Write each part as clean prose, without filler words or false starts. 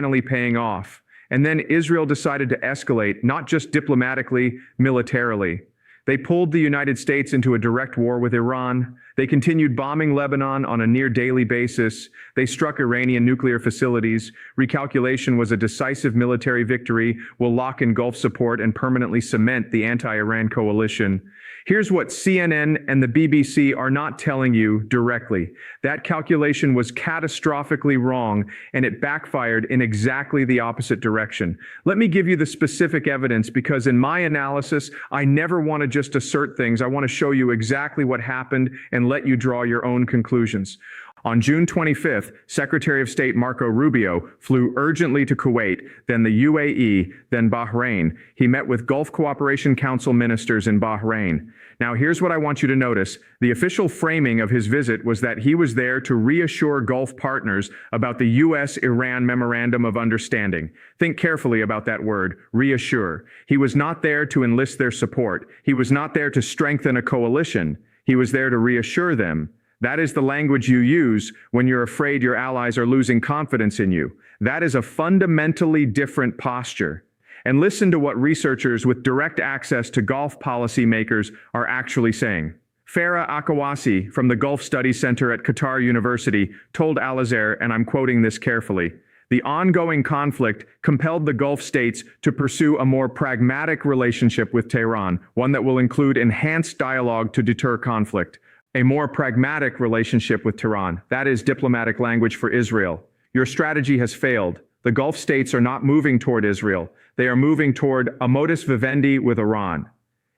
finally paying off. And then Israel decided to escalate, not just diplomatically, militarily. They pulled the United States into a direct war with Iran. They continued bombing Lebanon on a near-daily basis. They struck Iranian nuclear facilities. Recalculation was a decisive military victory, will lock in Gulf support and permanently cement the anti-Iran coalition. Here's what CNN and the BBC are not telling you directly. That calculation was catastrophically wrong, and it backfired in exactly the opposite direction. Let me give you the specific evidence, because in my analysis, I never want to just assert things. I want to show you exactly what happened and let you draw your own conclusions. On June 25th, Secretary of State Marco Rubio flew urgently to Kuwait, then the UAE, then Bahrain. He met with Gulf Cooperation Council ministers in Bahrain. Now, here's what I want you to notice. The official framing of his visit was that he was there to reassure Gulf partners about the U.S.-Iran Memorandum of Understanding. Think carefully about that word, reassure. He was not there to enlist their support. He was not there to strengthen a coalition. He was there to reassure them. That is the language you use when you're afraid your allies are losing confidence in you. That is a fundamentally different posture. And listen to what researchers with direct access to Gulf policymakers are actually saying. Farah Akawasi from the Gulf Studies Center at Qatar University told Al Jazeera, and I'm quoting this carefully, "The ongoing conflict compelled the Gulf states to pursue a more pragmatic relationship with Tehran, one that will include enhanced dialogue to deter conflict." A more pragmatic relationship with Tehran. That is diplomatic language for Israel. Your strategy has failed. The Gulf states are not moving toward Israel. They are moving toward a modus vivendi with Iran.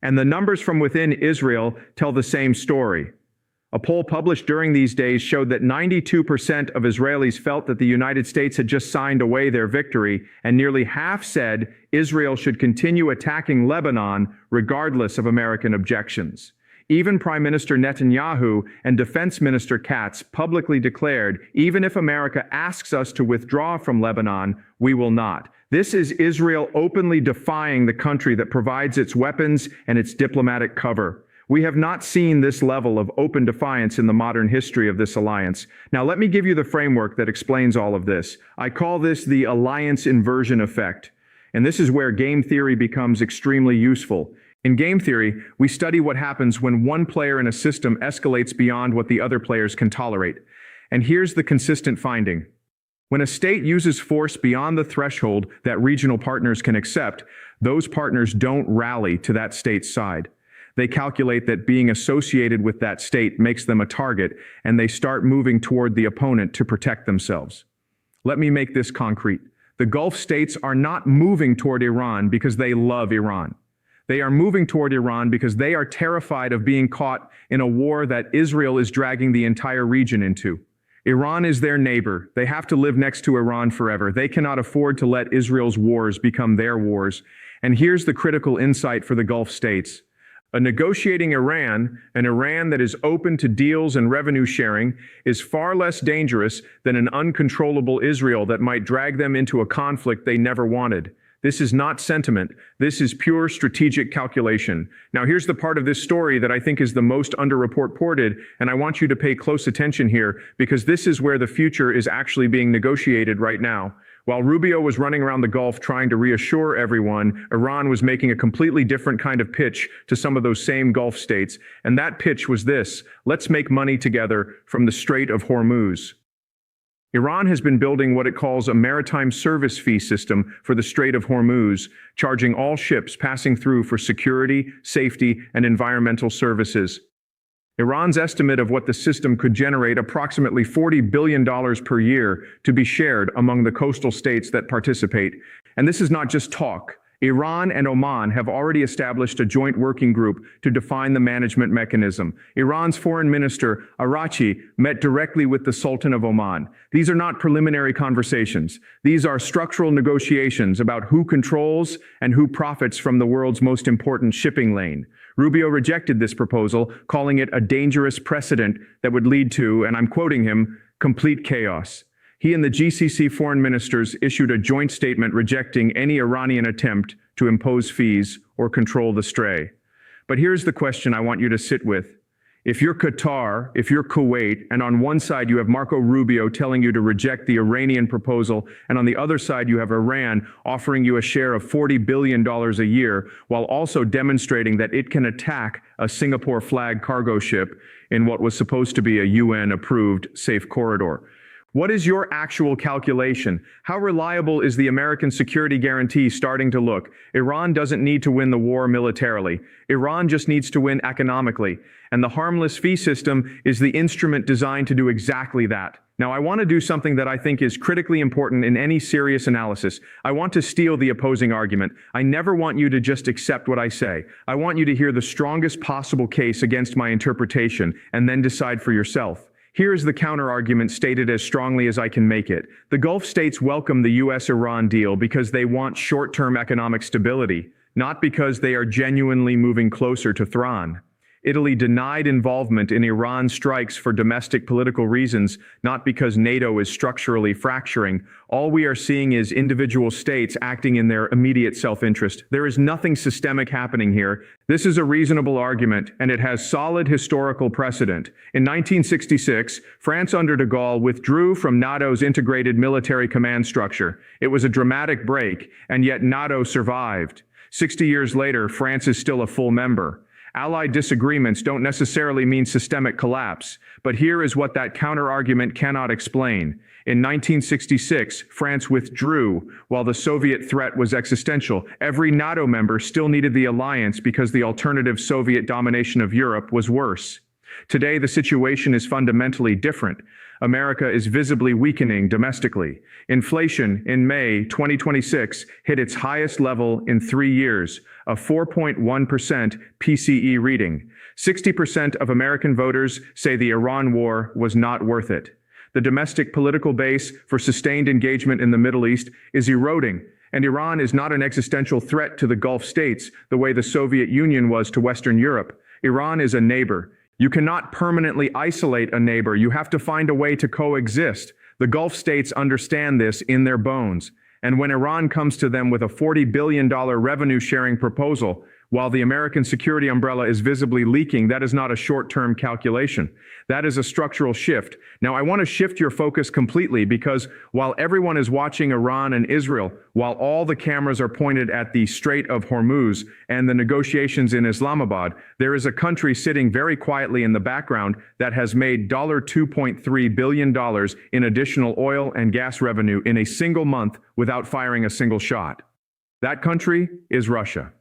And the numbers from within Israel tell the same story. A poll published during these days showed that 92% of Israelis felt that the United States had just signed away their victory, and nearly half said Israel should continue attacking Lebanon regardless of American objections. Even Prime Minister Netanyahu and Defense Minister Katz publicly declared, even if America asks us to withdraw from Lebanon, we will not. This is Israel openly defying the country that provides its weapons and its diplomatic cover. We have not seen this level of open defiance in the modern history of this alliance. Now, let me give you the framework that explains all of this. I call this the alliance inversion effect. And this is where game theory becomes extremely useful. In game theory, we study what happens when one player in a system escalates beyond what the other players can tolerate. And here's the consistent finding. When a state uses force beyond the threshold that regional partners can accept, those partners don't rally to that state's side. They calculate that being associated with that state makes them a target, and they start moving toward the opponent to protect themselves. Let me make this concrete. The Gulf states are not moving toward Iran because they love Iran. They are moving toward Iran because they are terrified of being caught in a war that Israel is dragging the entire region into. Iran is their neighbor. They have to live next to Iran forever. They cannot afford to let Israel's wars become their wars. And here's the critical insight for the Gulf states. A negotiating Iran, an Iran that is open to deals and revenue sharing, is far less dangerous than an uncontrollable Israel that might drag them into a conflict they never wanted. This is not sentiment. This is pure strategic calculation. Now, here's the part of this story that I think is the most underreported, and I want you to pay close attention here, because this is where the future is actually being negotiated right now. While Rubio was running around the Gulf trying to reassure everyone, Iran was making a completely different kind of pitch to some of those same Gulf states. And that pitch was this: let's make money together from the Strait of Hormuz. Iran has been building what it calls a maritime service fee system for the Strait of Hormuz, charging all ships passing through for security, safety, and environmental services. Iran's estimate of what the system could generate approximately $40 billion per year to be shared among the coastal states that participate. And this is not just talk. Iran and Oman have already established a joint working group to define the management mechanism. Iran's foreign minister, Araghchi, met directly with the Sultan of Oman. These are not preliminary conversations. These are structural negotiations about who controls and who profits from the world's most important shipping lane. Rubio rejected this proposal, calling it a dangerous precedent that would lead to, and I'm quoting him, complete chaos. He and the GCC foreign ministers issued a joint statement rejecting any Iranian attempt to impose fees or control the strait. But here's the question I want you to sit with. If you're Qatar, if you're Kuwait, and on one side you have Marco Rubio telling you to reject the Iranian proposal, and on the other side you have Iran offering you a share of $40 billion a year, while also demonstrating that it can attack a Singapore flag cargo ship in what was supposed to be a UN-approved safe corridor. What is your actual calculation? How reliable is the American security guarantee starting to look? Iran doesn't need to win the war militarily. Iran just needs to win economically. And the harmless fee system is the instrument designed to do exactly that. Now, I want to do something that I think is critically important in any serious analysis. I want to steal the opposing argument. I never want you to just accept what I say. I want you to hear the strongest possible case against my interpretation and then decide for yourself. Here is the counter-argument stated as strongly as I can make it. The Gulf states welcome the U.S.-Iran deal because they want short-term economic stability, not because they are genuinely moving closer to Thrawn. Italy denied involvement in Iran strikes for domestic political reasons, not because NATO is structurally fracturing. All we are seeing is individual states acting in their immediate self-interest. There is nothing systemic happening here. This is a reasonable argument, and it has solid historical precedent. In 1966, France under de Gaulle withdrew from NATO's integrated military command structure. It was a dramatic break, and yet NATO survived. 60 years later, France is still a full member. Allied disagreements don't necessarily mean systemic collapse, but here is what that counter-argument cannot explain. In 1966, France withdrew while the Soviet threat was existential. Every NATO member still needed the alliance because the alternative Soviet domination of Europe was worse. Today, the situation is fundamentally different. America is visibly weakening domestically. Inflation in May 2026 hit its highest level in 3 years, a 4.1% PCE reading. 60% of American voters say the Iran war was not worth it. The domestic political base for sustained engagement in the Middle East is eroding, and Iran is not an existential threat to the Gulf states the way the Soviet Union was to Western Europe. Iran is a neighbor. You cannot permanently isolate a neighbor. You have to find a way to coexist. The Gulf states understand this in their bones. And when Iran comes to them with a $40 billion revenue-sharing proposal, while the American security umbrella is visibly leaking, that is not a short-term calculation. That is a structural shift. Now, I want to shift your focus completely because while everyone is watching Iran and Israel, while all the cameras are pointed at the Strait of Hormuz and the negotiations in Islamabad, there is a country sitting very quietly in the background that has made $2.3 billion in additional oil and gas revenue in a single month without firing a single shot. That country is Russia.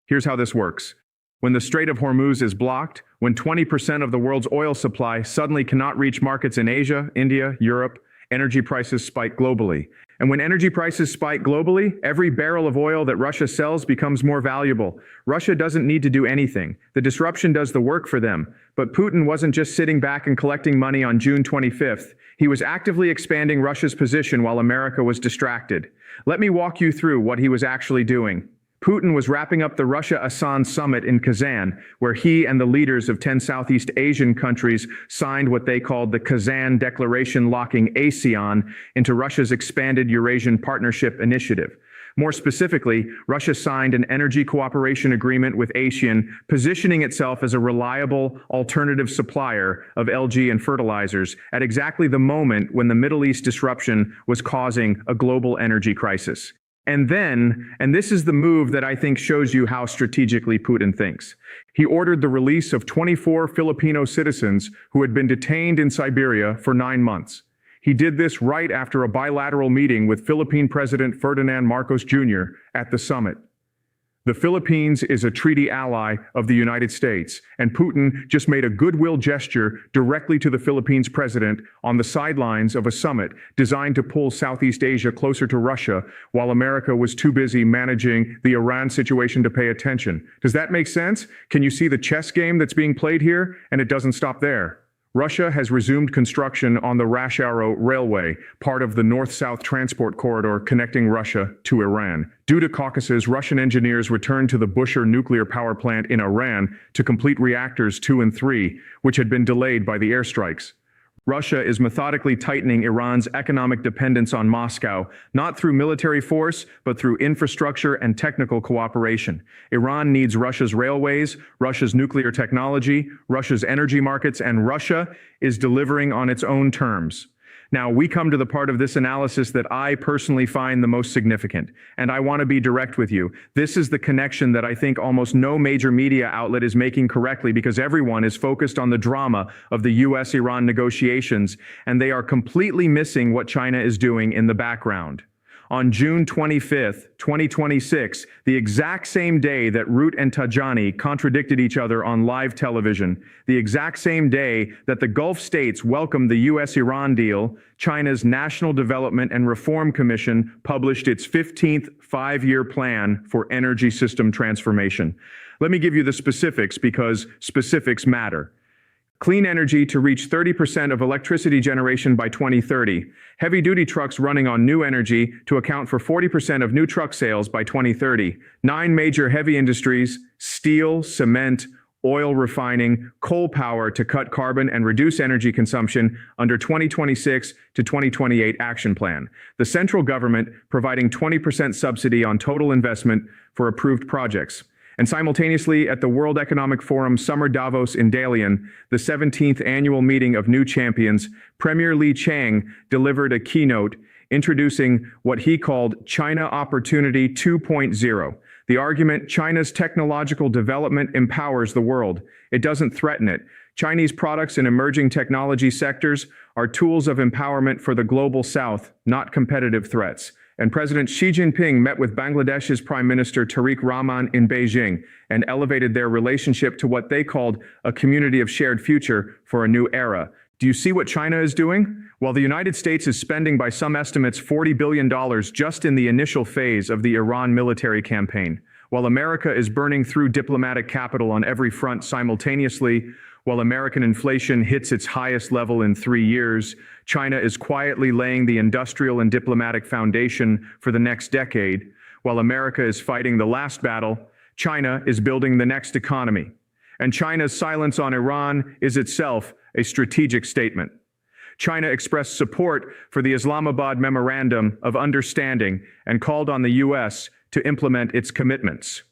Here's how this works. When the Strait of Hormuz is blocked, when 20% of the world's oil supply suddenly cannot reach markets in Asia, India, Europe, energy prices spike globally. And when energy prices spike globally, every barrel of oil that Russia sells becomes more valuable. Russia doesn't need to do anything. The disruption does the work for them. But Putin wasn't just sitting back and collecting money on June 25th. He was actively expanding Russia's position while America was distracted. Let me walk you through what he was actually doing. Putin was wrapping up the Russia-ASEAN summit in Kazan, where he and the leaders of 10 Southeast Asian countries signed what they called the Kazan Declaration, locking ASEAN into Russia's expanded Eurasian Partnership Initiative. More specifically, Russia signed an energy cooperation agreement with ASEAN, positioning itself as a reliable alternative supplier of LNG and fertilizers at exactly the moment when the Middle East disruption was causing a global energy crisis. And then, and this is the move that I think shows you how strategically Putin thinks, he ordered the release of 24 Filipino citizens who had been detained in Siberia for 9 months. He did this right after a bilateral meeting with Philippine President Ferdinand Marcos Jr. at the summit. The Philippines is a treaty ally of the United States, and Putin just made a goodwill gesture directly to the Philippines president on the sidelines of a summit designed to pull Southeast Asia closer to Russia while America was too busy managing the Iran situation to pay attention. Does that make sense? Can you see the chess game that's being played here? And it doesn't stop there. Russia has resumed construction on the Rash-Aro Railway, part of the north-south transport corridor connecting Russia to Iran. Due to Caucasus, Russian engineers returned to the Bushehr nuclear power plant in Iran to complete reactors 2 and 3, which had been delayed by the airstrikes. Russia is methodically tightening Iran's economic dependence on Moscow, not through military force, but through infrastructure and technical cooperation. Iran needs Russia's railways, Russia's nuclear technology, Russia's energy markets, and Russia is delivering on its own terms. Now, we come to the part of this analysis that I personally find the most significant, and I want to be direct with you. This is the connection that I think almost no major media outlet is making correctly because everyone is focused on the drama of the US-Iran negotiations, and they are completely missing what China is doing in the background. On June 25th, 2026, the exact same day that Root and Tajani contradicted each other on live television, the exact same day that the Gulf states welcomed the US-Iran deal, China's National Development and Reform Commission published its 15th five-year plan for energy system transformation. Let me give you the specifics because specifics matter. Clean energy to reach 30% of electricity generation by 2030. Heavy-duty trucks running on new energy to account for 40% of new truck sales by 2030. 9 major heavy industries, steel, cement, oil refining, coal power to cut carbon and reduce energy consumption under 2026 to 2028 action plan. The central government providing 20% subsidy on total investment for approved projects. And simultaneously, at the World Economic Forum Summer Davos in Dalian, the 17th annual meeting of new champions, Premier Li Qiang delivered a keynote introducing what he called China Opportunity 2.0. The argument, China's technological development empowers the world. It doesn't threaten it. Chinese products in emerging technology sectors are tools of empowerment for the global south, not competitive threats. And President Xi Jinping met with Bangladesh's Prime Minister Tariq Rahman in Beijing and elevated their relationship to what they called a community of shared future for a new era. Do you see what China is doing? While the United States is spending by some estimates $40 billion just in the initial phase of the Iran military campaign, while America is burning through diplomatic capital on every front simultaneously, while American inflation hits its highest level in 3 years, China is quietly laying the industrial and diplomatic foundation for the next decade. While America is fighting the last battle, China is building the next economy. And China's silence on Iran is itself a strategic statement. China expressed support for the Islamabad Memorandum of Understanding and called on the U.S. to implement its commitments.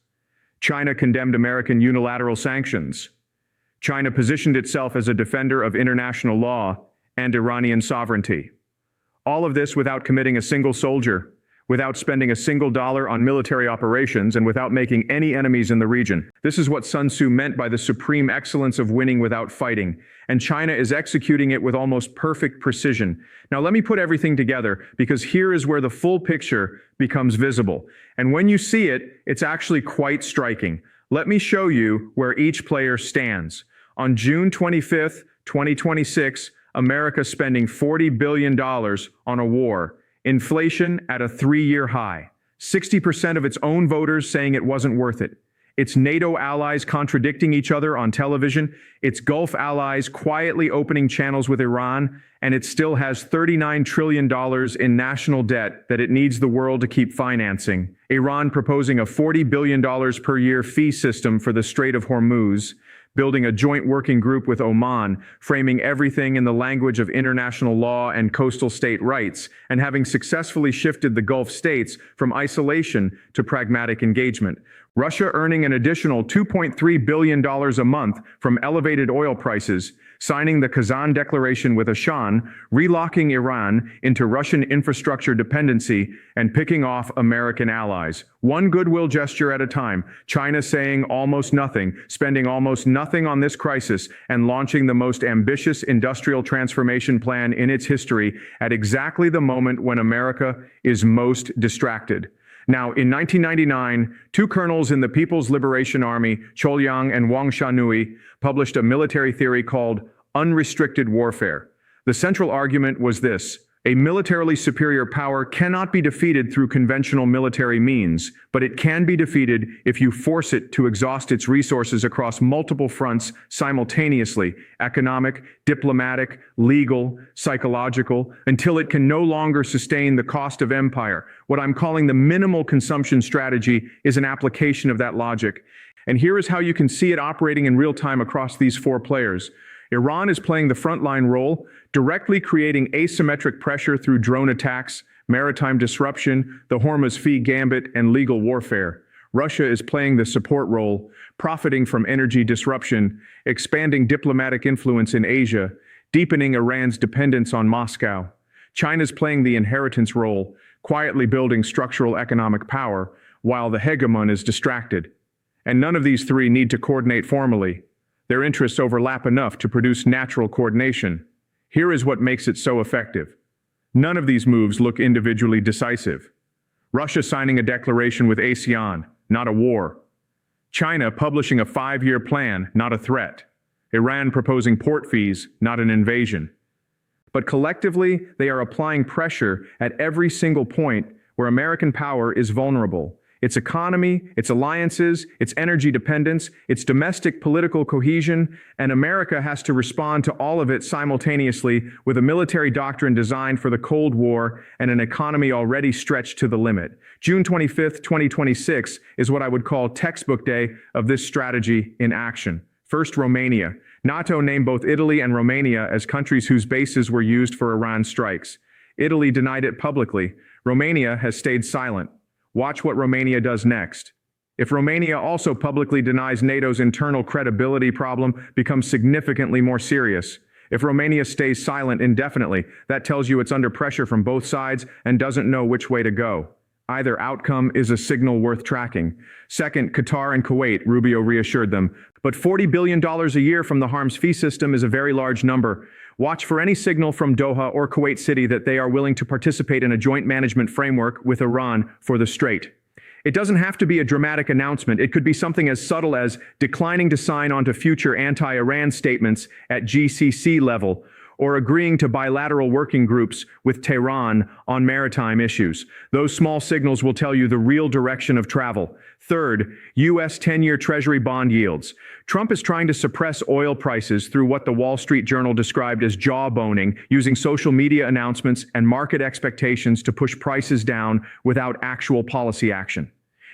China condemned American unilateral sanctions. China positioned itself as a defender of international law and Iranian sovereignty. All of this without committing a single soldier, without spending a single dollar on military operations, and without making any enemies in the region. This is what Sun Tzu meant by the supreme excellence of winning without fighting, and China is executing it with almost perfect precision. Now let me put everything together, because here is where the full picture becomes visible. And when you see it, it's actually quite striking. Let me show you where each player stands. On June 25th, 2026, America spending $40 billion on a war. Inflation at a 3-year high. 60% of its own voters saying it wasn't worth it. Its NATO allies contradicting each other on television. Its Gulf allies quietly opening channels with Iran. And it still has $39 trillion in national debt that it needs the world to keep financing. Iran proposing a $40 billion per year fee system for the Strait of Hormuz. Building a joint working group with Oman, framing everything in the language of international law and coastal state rights, and having successfully shifted the Gulf states from isolation to pragmatic engagement. Russia earning an additional $2.3 billion a month from elevated oil prices, signing the Kazan Declaration with Ashan, relocking Iran into Russian infrastructure dependency, and picking off American allies. One goodwill gesture at a time, China saying almost nothing, spending almost nothing on this crisis, and launching the most ambitious industrial transformation plan in its history at exactly the moment when America is most distracted. Now, in 1999, 2 colonels in the People's Liberation Army, Chol Yang and Wang Shanui, published a military theory called unrestricted warfare. The central argument was this: a militarily superior power cannot be defeated through conventional military means, but it can be defeated if you force it to exhaust its resources across multiple fronts simultaneously: economic, diplomatic, legal, psychological, until it can no longer sustain the cost of empire. What I'm calling the minimal consumption strategy is an application of that logic. And here is how you can see it operating in real time across these 4 players. Iran is playing the frontline role, directly creating asymmetric pressure through drone attacks, maritime disruption, the Hormuz Fee Gambit, and legal warfare. Russia is playing the support role, profiting from energy disruption, expanding diplomatic influence in Asia, deepening Iran's dependence on Moscow. China's playing the inheritance role, quietly building structural economic power, while the hegemon is distracted. And none of these three need to coordinate formally. Their interests overlap enough to produce natural coordination. Here is what makes it so effective. None of these moves look individually decisive. Russia signing a declaration with ASEAN, not a war. China publishing a 5-year plan, not a threat. Iran proposing port fees, not an invasion. But collectively, they are applying pressure at every single point where American power is vulnerable. Its economy, its alliances, its energy dependence, its domestic political cohesion, and America has to respond to all of it simultaneously with a military doctrine designed for the Cold War and an economy already stretched to the limit. June 25, 2026 is what I would call textbook day of this strategy in action. First, Romania. NATO named both Italy and Romania as countries whose bases were used for Iran strikes. Italy denied it publicly. Romania has stayed silent. Watch what Romania does next. If Romania also publicly denies NATO's internal credibility problem becomes significantly more serious. If Romania stays silent indefinitely, that tells you it's under pressure from both sides and doesn't know which way to go. Either outcome is a signal worth tracking. Second, Qatar and Kuwait, Rubio reassured them. But $40 billion a year from the Hormuz fee system is a very large number. Watch for any signal from Doha or Kuwait City that they are willing to participate in a joint management framework with Iran for the Strait. It doesn't have to be a dramatic announcement. It could be something as subtle as declining to sign onto future anti-Iran statements at GCC level, or agreeing to bilateral working groups with Tehran on maritime issues. Those small signals will tell you the real direction of travel. Third, U.S. 10-year Treasury bond yields. Trump is trying to suppress oil prices through what the Wall Street Journal described as jawboning, using social media announcements and market expectations to push prices down without actual policy action.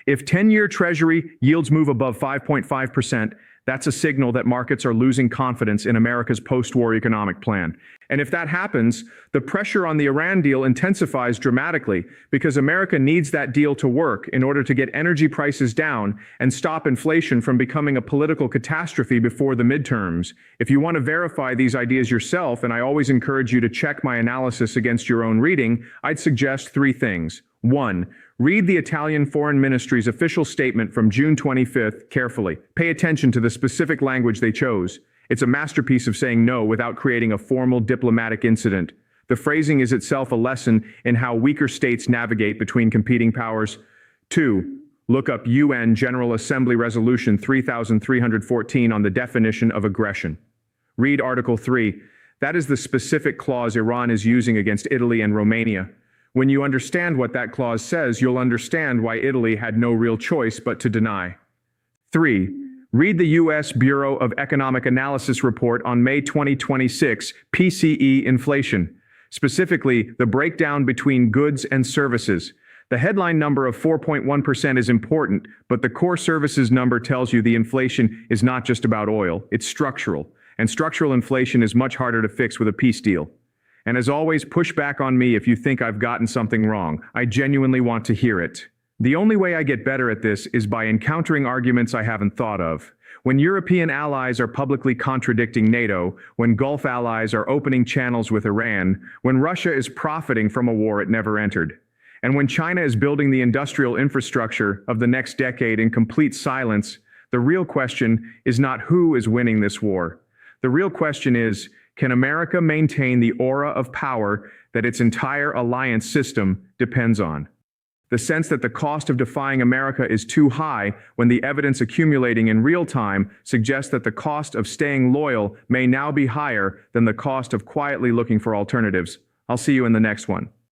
If 10-year Treasury yields move above 5.5%, that's a signal that markets are losing confidence in America's post-war economic plan. And if that happens, the pressure on the Iran deal intensifies dramatically because America needs that deal to work in order to get energy prices down and stop inflation from becoming a political catastrophe before the midterms. If you want to verify these ideas yourself, and I always encourage you to check my analysis against your own reading, I'd suggest 3 things. 1. Read the Italian Foreign Ministry's official statement from June 25th carefully. Pay attention to the specific language they chose. It's a masterpiece of saying no without creating a formal diplomatic incident. The phrasing is itself a lesson in how weaker states navigate between competing powers. 2. Look up UN General Assembly Resolution 3314 on the definition of aggression. Read Article 3. That is the specific clause Iran is using against Italy and Romania. When you understand what that clause says, you'll understand why Italy had no real choice but to deny. 3. Read the U.S. Bureau of Economic Analysis report on May 2026, PCE inflation. Specifically, the breakdown between goods and services. The headline number of 4.1% is important, but the core services number tells you the inflation is not just about oil, it's structural. And structural inflation is much harder to fix with a peace deal. And as always, push back on me if you think I've gotten something wrong. I genuinely want to hear it. The only way I get better at this is by encountering arguments I haven't thought of. When European allies are publicly contradicting NATO, when Gulf allies are opening channels with Iran, when Russia is profiting from a war it never entered, and when China is building the industrial infrastructure of the next decade in complete silence, the real question is not who is winning this war. The real question is, can America maintain the aura of power that its entire alliance system depends on? The sense that the cost of defying America is too high when the evidence accumulating in real time suggests that the cost of staying loyal may now be higher than the cost of quietly looking for alternatives. I'll see you in the next one.